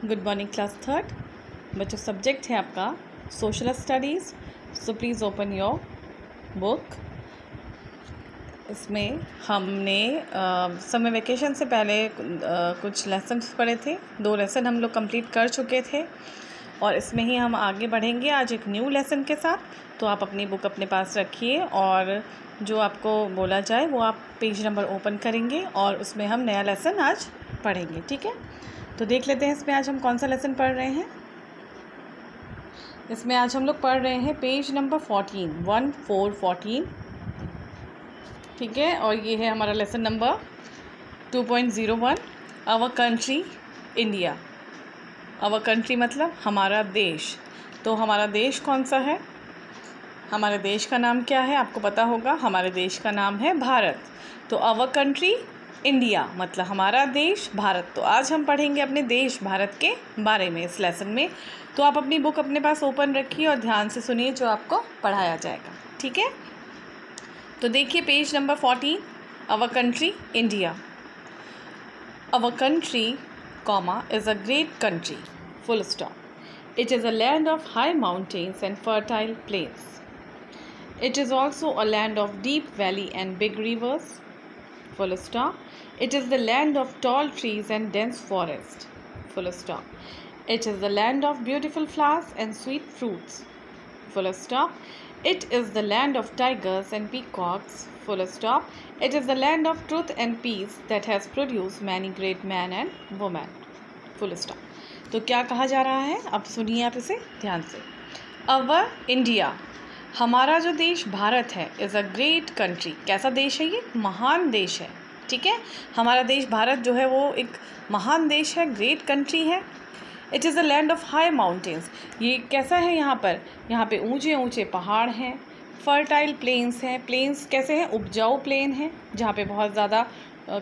Good morning class third. बच्चों subject है आपका social studies. So please open your book. इसमें हमने समर वेकेशन से पहले कुछ लेसन्स पढ़े थे। 2 लेसन हम लोग कंप्लीट कर चुके थे और इसमें ही हम आगे बढ़ेंगे आज एक न्यू लेसन के साथ। तो आप अपनी बुक अपने पास रखिए और जो आपको बोला जाए वो आप पेज नंबर ओपन करेंगे और उसमें हम नया लेसन आज पढ़ेंगे। ठीक है, तो देख लेते हैं इसमें आज हम कौन सा लेसन पढ़ रहे हैं। इसमें आज हम लोग पढ़ रहे हैं पेज नंबर 14 ठीक है, और ये है हमारा lesson number 2.01 our country India. Our country मतलब हमारा देश। तो हमारा देश कौन सा है, हमारे देश का नाम क्या है आपको पता होगा। हमारे देश का नाम है भारत। तो आवर कंट्री इंडिया मतलब हमारा देश भारत। तो आज हम पढ़ेंगे अपने देश भारत के बारे में इस लेसन में। तो आप अपनी बुक अपने पास ओपन रखिए और ध्यान से सुनिए जो आपको पढ़ाया जाएगा। ठीक है, तो देखिए page number 14 our country India. Our country is a great country, full stop. It is a land of high mountains and fertile plains. It is also a land of deep valley and big rivers, full stop. It is the land of tall trees and dense forest, full stop. It is the land of beautiful flowers and sweet fruits, full stop. It is the land of tigers and peacocks, full stop. It is the land of truth and peace that has produced many great men and women, full stop. तो क्या कहा जा रहा है, अब सुनिए आप इसे ध्यान से। अवर इंडिया हमारा जो देश भारत है इज़ अ ग्रेट कंट्री। कैसा देश है ये, महान देश है। ठीक है, हमारा देश भारत जो है वो एक महान देश है, ग्रेट कंट्री है। It is the land of high mountains. ये कैसा है, यहाँ पे ऊंचे ऊंचे पहाड़ हैं। फर्टाइल प्लेन्स हैं। प्लेन्स कैसे हैं, उपजाऊ प्लेन हैं जहाँ पे बहुत ज़्यादा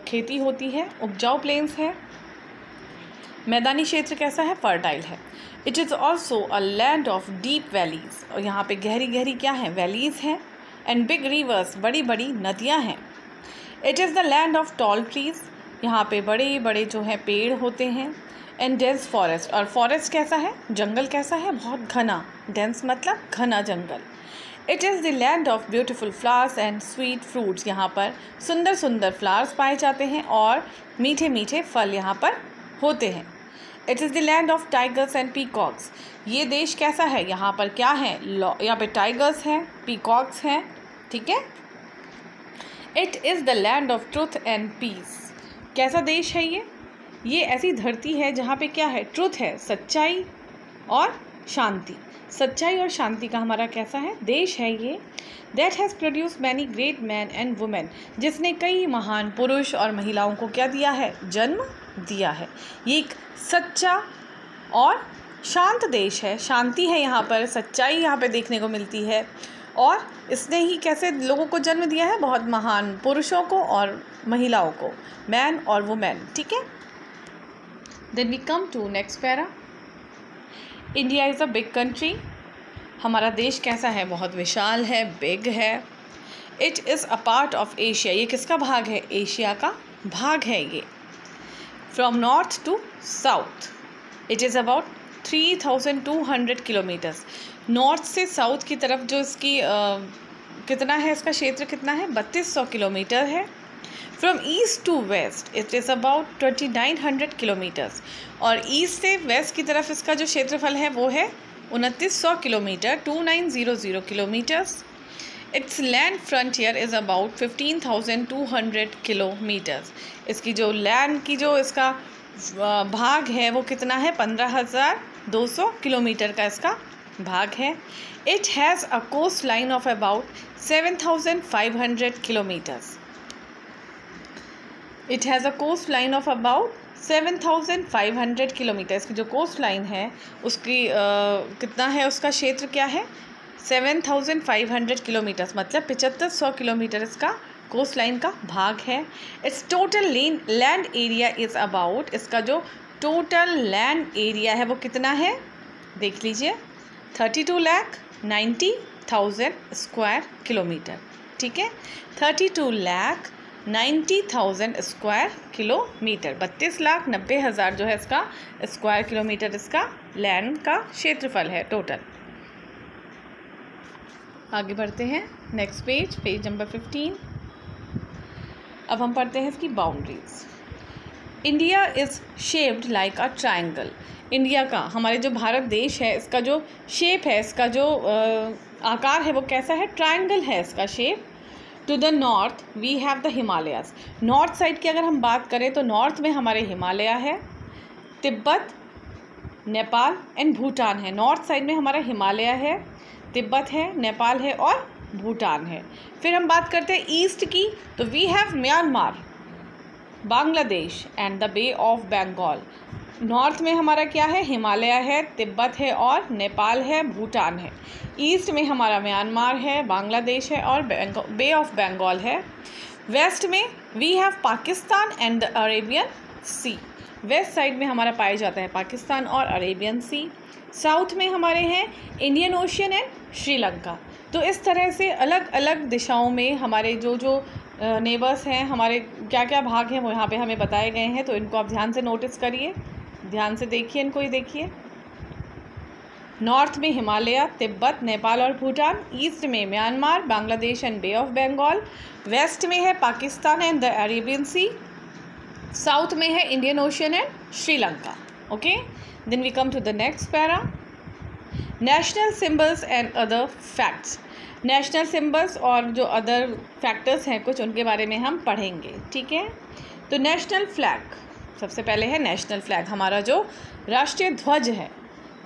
खेती होती है, उपजाऊ प्लेन्स है। मैदानी क्षेत्र कैसा है, फर्टाइल है। It is also a land of deep valleys, और यहाँ पे गहरी गहरी क्या है, वैलीज़ हैं। एंड बिग रिवर्स, बड़ी बड़ी नदियाँ हैं। It is the land of tall trees, यहाँ पे बड़े बड़े जो हैं पेड़ होते हैं। एंड डेंस फॉरेस्ट, और फॉरेस्ट कैसा है, जंगल कैसा है, बहुत घना। डेंस मतलब घना जंगल। It is the land of beautiful flowers and sweet fruits, यहाँ पर सुंदर सुंदर फ्लावर्स पाए जाते हैं और मीठे मीठे फल यहाँ पर होते हैं। It is the land of tigers and peacocks, ये देश कैसा है, यहाँ पर क्या है, यहाँ पे टाइगर्स हैं, पीकॉक्स हैं। ठीक है। It is the land of truth and peace, कैसा देश है ये ऐसी धरती है जहाँ पे क्या है, ट्रुथ है, सच्चाई और शांति। सच्चाई और शांति का हमारा कैसा है, देश है ये। That has produce many great man and women, जिसने कई महान पुरुष और महिलाओं को क्या दिया है, जन्म दिया है। ये एक सच्चा और शांत देश है, शांति है यहाँ पर, सच्चाई यहाँ पे देखने को मिलती है। और इसने ही कैसे लोगों को जन्म दिया है, बहुत महान पुरुषों को और महिलाओं को, मैन और वुमेन। ठीक है। Then we come to next para. India is a big country, हमारा देश कैसा है, बहुत विशाल है, बिग है। It is a part of Asia, ये किसका भाग है, एशिया का भाग है ये। From north to south it is about 3200 kilometres. North से साउथ की तरफ जो इसकी कितना है, इसका क्षेत्र कितना है, 3200 किलोमीटर है। From east to west it is about 2900 kilometres, और ईस्ट से वेस्ट की तरफ इसका जो क्षेत्रफल है वो है 2900 kilometre, 2900 kilometres. Its land frontier is about 15,200 kilometres. इसकी जो लैंड की जो इसका भाग है वो कितना है, 15,200 किलोमीटर का इसका भाग है। It has a coast line of about 7,500 kilometres. It has a coast line of about 7,500 kilometre. इसकी जो कोस्ट लाइन है उसकी कितना है, उसका क्षेत्र क्या है, 7,500 किलोमीटर्स मतलब 7500 किलोमीटर इसका कोस्ट लाइन का भाग है। It's total land area is about, इसका जो टोटल लैंड एरिया है वो कितना है, देख लीजिए, 32,90,000 स्क्वायर किलोमीटर। ठीक है, 32,90,000 90,000 स्क्वायर किलोमीटर। 32,90,000 जो है इसका स्क्वायर किलोमीटर इसका लैंड का क्षेत्रफल है टोटल। आगे बढ़ते हैं नेक्स्ट पेज, पेज नंबर 15। अब हम पढ़ते हैं इसकी boundaries. India is shaped like a triangle. India का, हमारे जो भारत देश है, इसका जो शेप है, इसका जो आकार है वो कैसा है? ट्रायंगल है इसका shape. To the north we have the Himalayas. North side की अगर हम बात करें तो नॉर्थ में हमारे हिमालय है, तिब्बत, नेपाल एंड भूटान है। नॉर्थ साइड में हमारा हिमालय है, तिब्बत है, नेपाल है और भूटान है। फिर हम बात करते हैं ईस्ट की, तो we have Myanmar, Bangladesh and the Bay of Bengal. North में हमारा क्या है? हिमालय है, तिब्बत है और नेपाल है, भूटान है। ईस्ट में हमारा म्यांमार है, बांग्लादेश है और बे ऑफ बंगाल है। वेस्ट में we have Pakistan and the Arabian Sea. West side में हमारा पाया जाता है पाकिस्तान और अरेबियन सी। साउथ में हमारे हैं इंडियन ओशियन एंड श्रीलंका। तो इस तरह से अलग अलग दिशाओं में हमारे जो जो नेबर्स हैं, हमारे क्या क्या भाग हैं वो यहाँ पे हमें बताए गए हैं। तो इनको आप ध्यान से नोटिस करिए, ध्यान से देखिए, इनको ही देखिए। नॉर्थ में हिमालय, तिब्बत, नेपाल और भूटान। ईस्ट में Myanmar, Bangladesh and Bay of Bengal. West में है Pakistan and the Arabian Sea. South में है Indian Ocean and Sri Lanka. Okay, then we come to the next para, national symbols and other facts. National symbols और जो अदर फैक्टर्स हैं कुछ, उनके बारे में हम पढ़ेंगे। ठीक है, तो नेशनल फ्लैग, सबसे पहले है नेशनल फ्लैग, हमारा जो राष्ट्रीय ध्वज है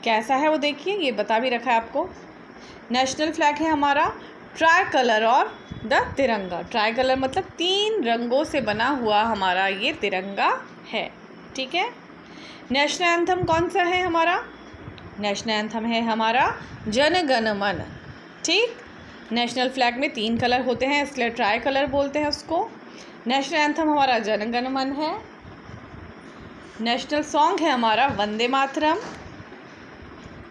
कैसा है वो देखिए, ये बता भी रखा है आपको। नेशनल फ्लैग है हमारा ट्राई कलर और द तिरंगा। ट्राई कलर मतलब 3 रंगों से बना हुआ हमारा ये तिरंगा है। ठीक है, नेशनल एंथम कौन सा है हमारा? नेशनल एंथम है हमारा जन गण मन। ठीक, नेशनल फ्लैग में 3 कलर होते हैं इसलिए ट्राई कलर बोलते हैं उसको। नेशनल एंथम हमारा जन गण मन है। नेशनल सॉन्ग है हमारा वंदे मातरम।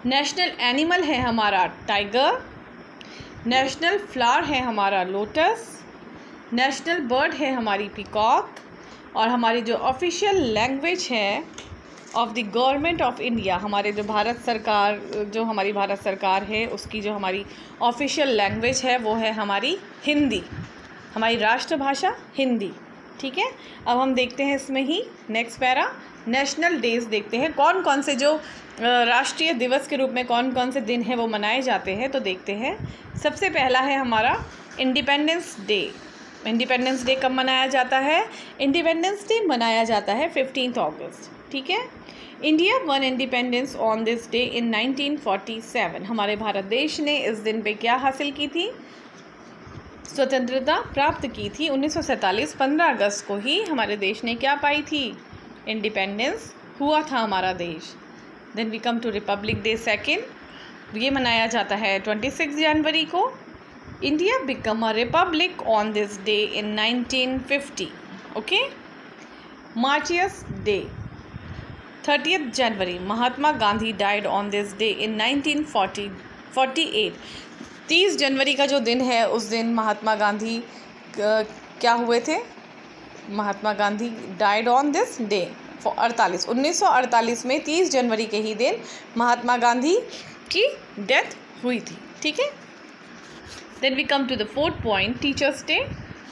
नेशनल एनिमल है हमारा टाइगर। नेशनल फ्लावर है हमारा लोटस। नेशनल बर्ड है हमारी पीकॉक। और हमारी जो ऑफिशियल लैंग्वेज है of the government of India, हमारे जो भारत सरकार, जो हमारी भारत सरकार है उसकी जो हमारी ऑफिशियल लैंग्वेज है वो है हमारी हिंदी, हमारी राष्ट्रभाषा हिंदी। ठीक है, अब हम देखते हैं इसमें ही नेक्स्ट पैरा, नेशनल डेज देखते हैं कौन कौन से जो राष्ट्रीय दिवस के रूप में कौन कौन से दिन हैं वो मनाए जाते हैं। तो देखते हैं, सबसे पहला है हमारा इंडिपेंडेंस डे। इंडिपेंडेंस डे कब मनाया जाता है? इंडिपेंडेंस डे मनाया जाता है 15 अगस्त। ठीक है, India one independence on this day इन 1947। हमारे भारत देश ने इस दिन पे क्या हासिल की थी? स्वतंत्रता प्राप्त की थी 1947। 15 अगस्त को ही हमारे देश ने क्या पाई थी? इंडिपेंडेंस हुआ था हमारा देश। Then we come to republic day second, ये मनाया जाता है 26 जनवरी को। India become a republic on this day in 1950। ओके, मार्टियर्स डे 30 जनवरी, Mahatma Gandhi died on this day in 1948। 30 जनवरी का जो दिन है उस दिन महात्मा गांधी क्या हुए थे? Mahatma Gandhi died on this day 1948 में 30 जनवरी के ही दिन महात्मा गांधी की डेथ हुई थी। ठीक है, then we come to the 4th point, teachers day.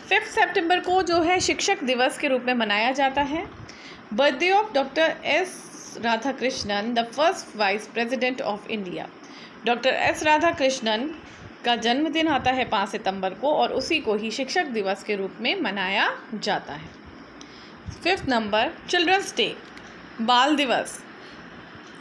5 सितंबर को जो है शिक्षक दिवस के रूप में मनाया जाता है। Birthday of doctor S Radhakrishnan, the first vice president of India. Doctor S Radhakrishnan का जन्मदिन आता है 5 सितंबर को और उसी को ही शिक्षक दिवस के रूप में मनाया जाता है। 5th नंबर, चिल्ड्रंस डे, बाल दिवस।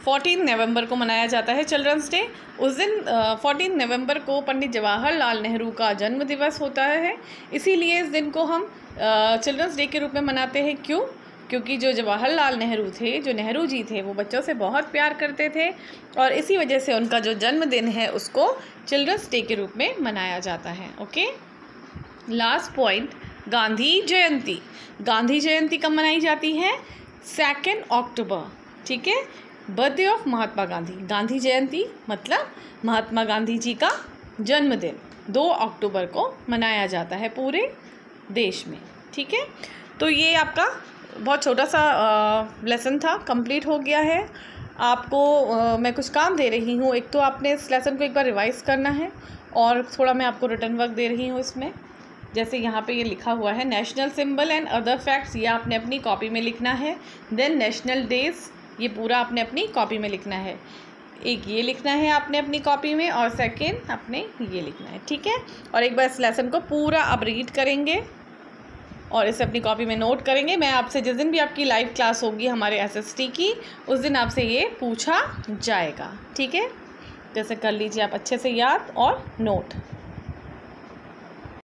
14 नवंबर को मनाया जाता है चिल्ड्रंस डे। उस दिन 14 नवंबर को पंडित जवाहरलाल नेहरू का जन्म दिवस होता है, इसीलिए इस दिन को हम चिल्ड्रंस डे के रूप में मनाते हैं। क्यों? क्योंकि जो जवाहरलाल नेहरू थे, जो नेहरू जी थे, वो बच्चों से बहुत प्यार करते थे और इसी वजह से उनका जो जन्मदिन है उसको चिल्ड्रंस डे के रूप में मनाया जाता है। ओके, लास्ट पॉइंट, गांधी जयंती। गांधी जयंती कब मनाई जाती है? 2 अक्टूबर। ठीक है, बर्थडे ऑफ महात्मा गांधी। गांधी जयंती मतलब महात्मा गांधी जी का जन्मदिन 2 अक्टूबर को मनाया जाता है पूरे देश में। ठीक है, तो ये आपका बहुत छोटा सा लेसन था, कंप्लीट हो गया है। आपको मैं कुछ काम दे रही हूँ। एक तो आपने इस लेसन को एक बार रिवाइज करना है और थोड़ा मैं आपको रिटर्न वर्क दे रही हूँ इसमें। जैसे यहाँ पे ये लिखा हुआ है national symbol and other facts, ये आपने अपनी कॉपी में लिखना है। देन नेशनल डेज, ये पूरा आपने अपनी कॉपी में लिखना है। एक ये लिखना है आपने अपनी कॉपी में और सेकेंड आपने ये लिखना है, ठीक है। और एक बार इस लेसन को पूरा आप रीड करेंगे और इसे अपनी कॉपी में नोट करेंगे। मैं आपसे जिस दिन भी आपकी लाइव क्लास होगी हमारे SST की, उस दिन आपसे ये पूछा जाएगा, ठीक है। जैसे कर लीजिए आप अच्छे से याद और नोट।